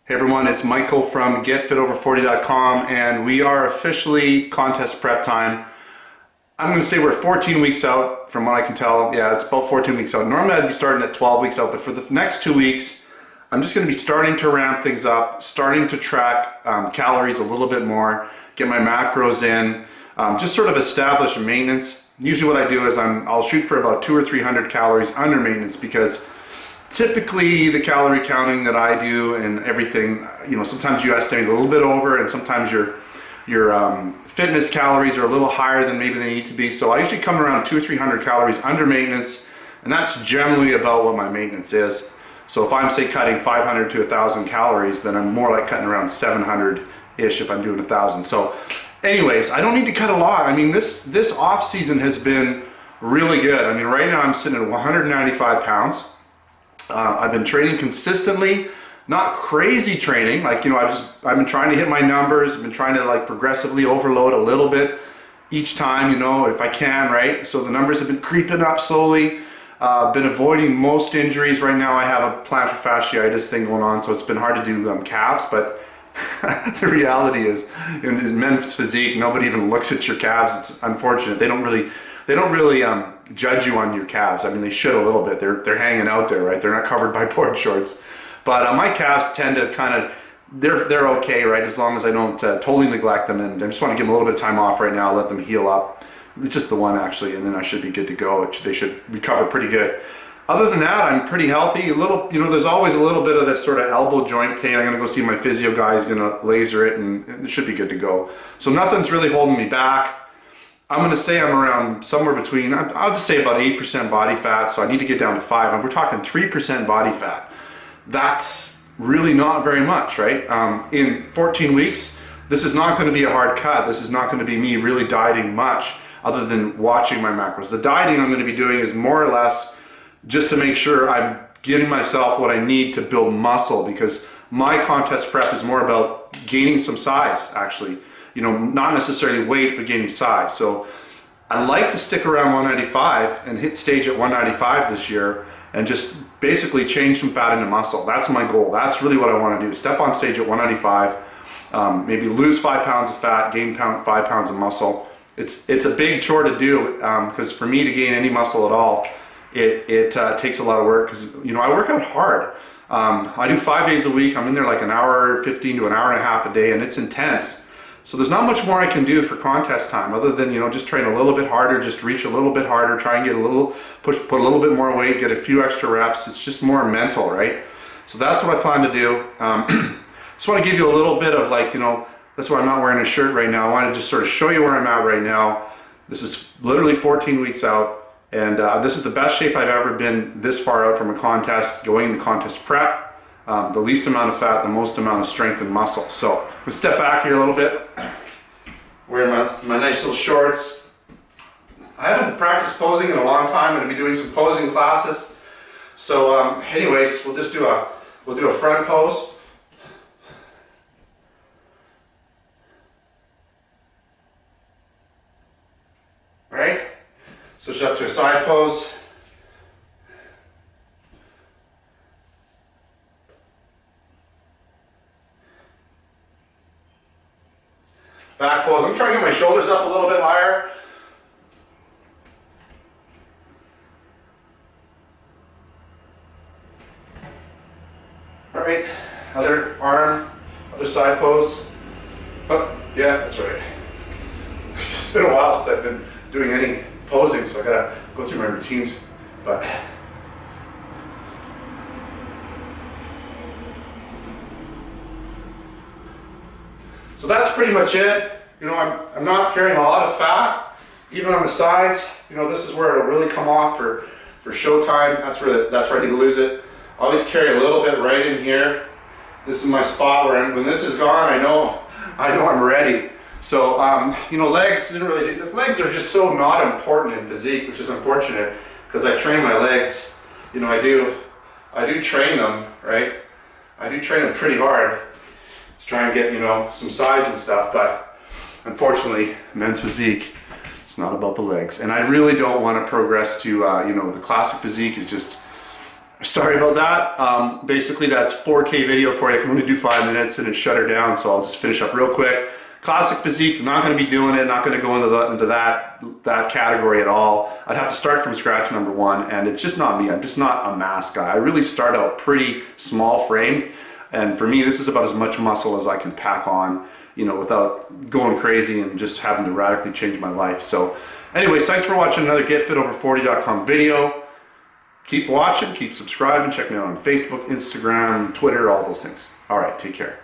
Hey everyone, it's Michael from GetFitOver40.com, and we are officially contest prep time. I'm going to say we're 14 weeks out from what I can tell. Yeah, it's about 14 weeks out. Normally I'd be starting at 12 weeks out, but for the next 2 weeks, I'm just going to be starting to ramp things up, starting to track calories a little bit more, get my macros in, just sort of establish maintenance. Usually what I do is I'll shoot for about 200 or 300 calories under maintenance, because typically the calorie counting that I do and everything, sometimes you estimate a little bit over, and sometimes your fitness calories are a little higher than maybe they need to be. So I usually come around 200 or 300 calories under maintenance, and that's generally about what my maintenance is. So if I'm, say, cutting 500 to 1,000 calories, then I'm more like cutting around 700-ish if I'm doing 1,000. So anyways, I don't need to cut a lot. I mean, this off season has been really good. I mean, right now I'm sitting at 195 pounds. I've been training consistently, not crazy training. Like, I've been trying to hit my numbers. I've been trying to progressively overload a little bit each time, if I can, right? So the numbers have been creeping up slowly. Been avoiding most injuries. Right now I have a plantar fasciitis thing going on, so it's been hard to do calves, but the reality is, in men's physique, nobody even looks at your calves. It's unfortunate. They don't really judge you on your calves. I mean, they should a little bit. They're hanging out there, right? They're not covered by board shorts. But my calves tend to they're okay, right? As long as I don't totally neglect them, and I just want to give them a little bit of time off right now, let them heal up. It's just the one, actually, and then I should be good to go. They should recover pretty good. Other than that, I'm pretty healthy. There's always a little bit of this sort of elbow joint pain. I'm gonna go see my physio guy. He's gonna laser it, and it should be good to go. So nothing's really holding me back. I'm going to say I'm around somewhere between, I'll just say about 8% body fat, so I need to get down to 5, and we're talking 3% body fat. That's really not very much, right? In 14 weeks, this is not going to be a hard cut. This is not going to be me really dieting much other than watching my macros. The dieting I'm going to be doing is more or less just to make sure I'm getting myself what I need to build muscle, because my contest prep is more about gaining some size, actually. Not necessarily weight, but gaining size. So I'd like to stick around 195 and hit stage at 195 this year, and just basically change some fat into muscle. That's my goal. That's really what I want to do. Step on stage at 195, maybe lose 5 pounds of fat, gain 5 pounds of muscle. It's a big chore to do, because for me to gain any muscle at all, it takes a lot of work, because I work out hard. I do 5 days a week. I'm in there like an hour 15 to an hour and a half a day, and it's intense. So there's not much more I can do for contest time other than, just train a little bit harder, just reach a little bit harder, try and get put a little bit more weight, get a few extra reps. It's just more mental, right? So that's what I plan to do. Just want to give you a little bit of that's why I'm not wearing a shirt right now. I want to just sort of show you where I'm at right now. This is literally 14 weeks out, and this is the best shape I've ever been this far out from a contest, going into contest prep. The least amount of fat, the most amount of strength and muscle. So let's step back here a little bit. Wearing my nice little shorts. I haven't practiced posing in a long time. I'm going to be doing some posing classes. So anyways, we'll do a front pose. All right. Switch up to a side pose. Back pose. I'm trying to get my shoulders up a little bit higher. All right. Other arm, other side pose. Oh, yeah, that's right. It's been a while since I've been doing any posing, so I gotta go through my routines. But so that's pretty much it. I'm not carrying a lot of fat, even on the sides. This is where it'll really come off for showtime. That's where I need to lose it. I always carry a little bit right in here. This is my spot where when this is gone, I know I'm ready. So legs didn't really. The legs are just so not important in physique, which is unfortunate, because I train my legs. I do train them, right? I do train them pretty hard to try and get some size and stuff, but unfortunately, men's physique, it's not about the legs. And I really don't want to progress to the classic physique is just Sorry about that. Basically, that's 4K video for you. I can only do 5 minutes and it's shut her down, so I'll just finish up real quick. Classic physique, I'm not going to be doing it, not going to go into that category at all. I'd have to start from scratch, number one, and it's just not me. I'm just not a mass guy. I really start out pretty small framed, and for me, this is about as much muscle as I can pack on, you know, without going crazy and just having to radically change my life. So anyways, thanks for watching another GetFitOver40.com video. Keep watching, keep subscribing, check me out on Facebook, Instagram, Twitter, all those things. All right, take care.